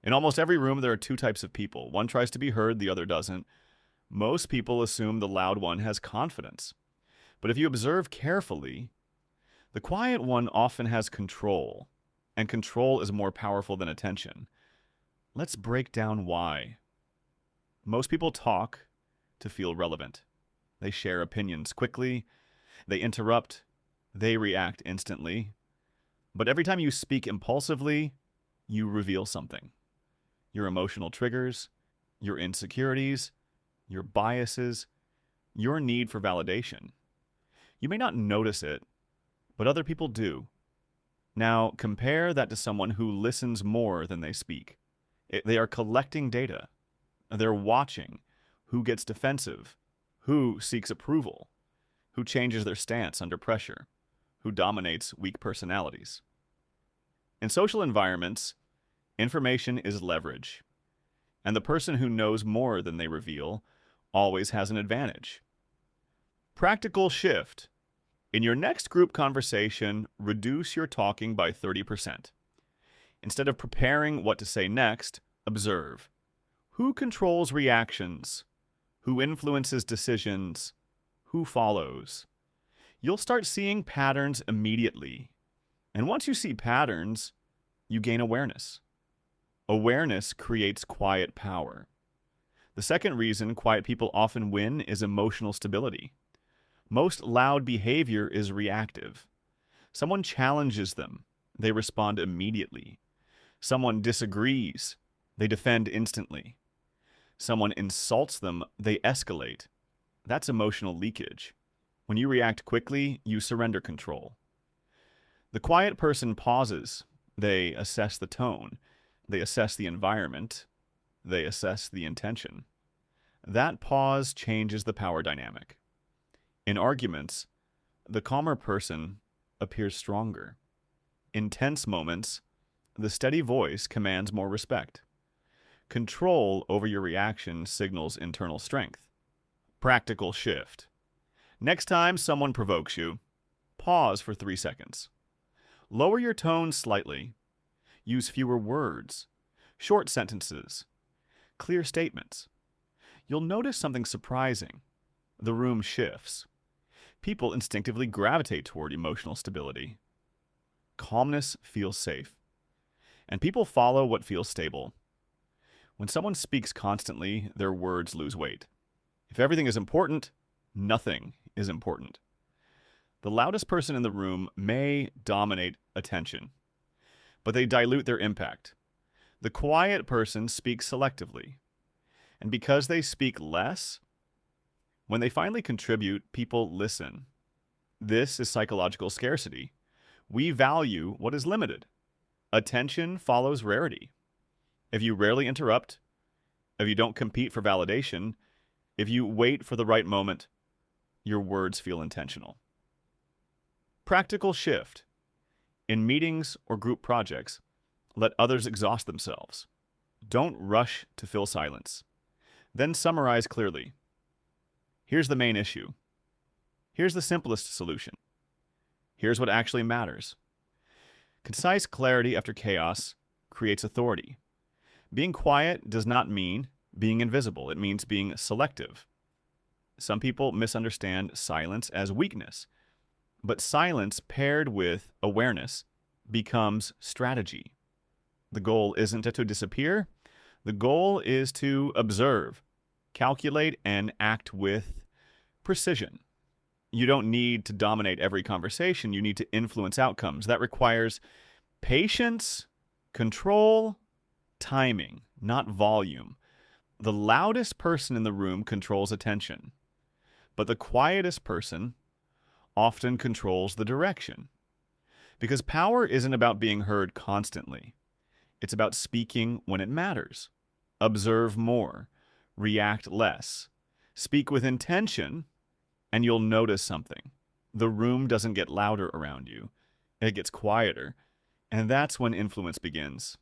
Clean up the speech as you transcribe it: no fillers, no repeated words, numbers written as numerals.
In almost every room, there are two types of people. One tries to be heard, the other doesn't. Most people assume the loud one has confidence. But if you observe carefully, the quiet one often has control, and control is more powerful than attention. Let's break down why. Most people talk to feel relevant. They share opinions quickly, they interrupt, they react instantly. But every time you speak impulsively, you reveal something. Your emotional triggers, your insecurities, your biases, your need for validation. You may not notice it, but other people do. Now, compare that to someone who listens more than they speak. They are collecting data. They're watching who gets defensive, who seeks approval, who changes their stance under pressure, who dominates weak personalities. In social environments, information is leverage, and the person who knows more than they reveal always has an advantage. Practical shift. In your next group conversation, reduce your talking by 30%. Instead of preparing what to say next, observe. Who controls reactions? Who influences decisions? Who follows? You'll start seeing patterns immediately. And once you see patterns, you gain awareness. Awareness creates quiet power. The second reason quiet people often win is emotional stability. Most loud behavior is reactive. Someone challenges them, they respond immediately. Someone disagrees, they defend instantly. Someone insults them, they escalate. That's emotional leakage. When you react quickly, you surrender control. The quiet person pauses. They assess the tone. They assess the environment. They assess the intention. That pause changes the power dynamic. In arguments, the calmer person appears stronger. In tense moments, the steady voice commands more respect. Control over your reaction signals internal strength. Practical shift. Next time someone provokes you, pause for 3 seconds. Lower your tone slightly. Use fewer words, short sentences, clear statements. You'll notice something surprising. The room shifts. People instinctively gravitate toward emotional stability. Calmness feels safe. And people follow what feels stable. When someone speaks constantly, their words lose weight. If everything is important, nothing is important. The loudest person in the room may dominate attention, but they dilute their impact. The quiet person speaks selectively. And because they speak less, when they finally contribute, people listen. This is psychological scarcity. We value what is limited. Attention follows rarity. If you rarely interrupt, if you don't compete for validation, if you wait for the right moment, your words feel intentional. Practical shift. In meetings or group projects, let others exhaust themselves. Don't rush to fill silence. Then summarize clearly. Here's the main issue. Here's the simplest solution. Here's what actually matters. Concise clarity after chaos creates authority. Being quiet does not mean being invisible. It means being selective. Some people misunderstand silence as weakness, but silence paired with awareness becomes strategy. The goal isn't to disappear. The goal is to observe, calculate, and act with precision. You don't need to dominate every conversation. You need to influence outcomes. That requires patience, control, timing, not volume. The loudest person in the room controls attention, but the quietest person often controls the direction. Because power isn't about being heard constantly. It's about speaking when it matters. Observe more. React less. Speak with intention, and you'll notice something. The room doesn't get louder around you. It gets quieter. And that's when influence begins.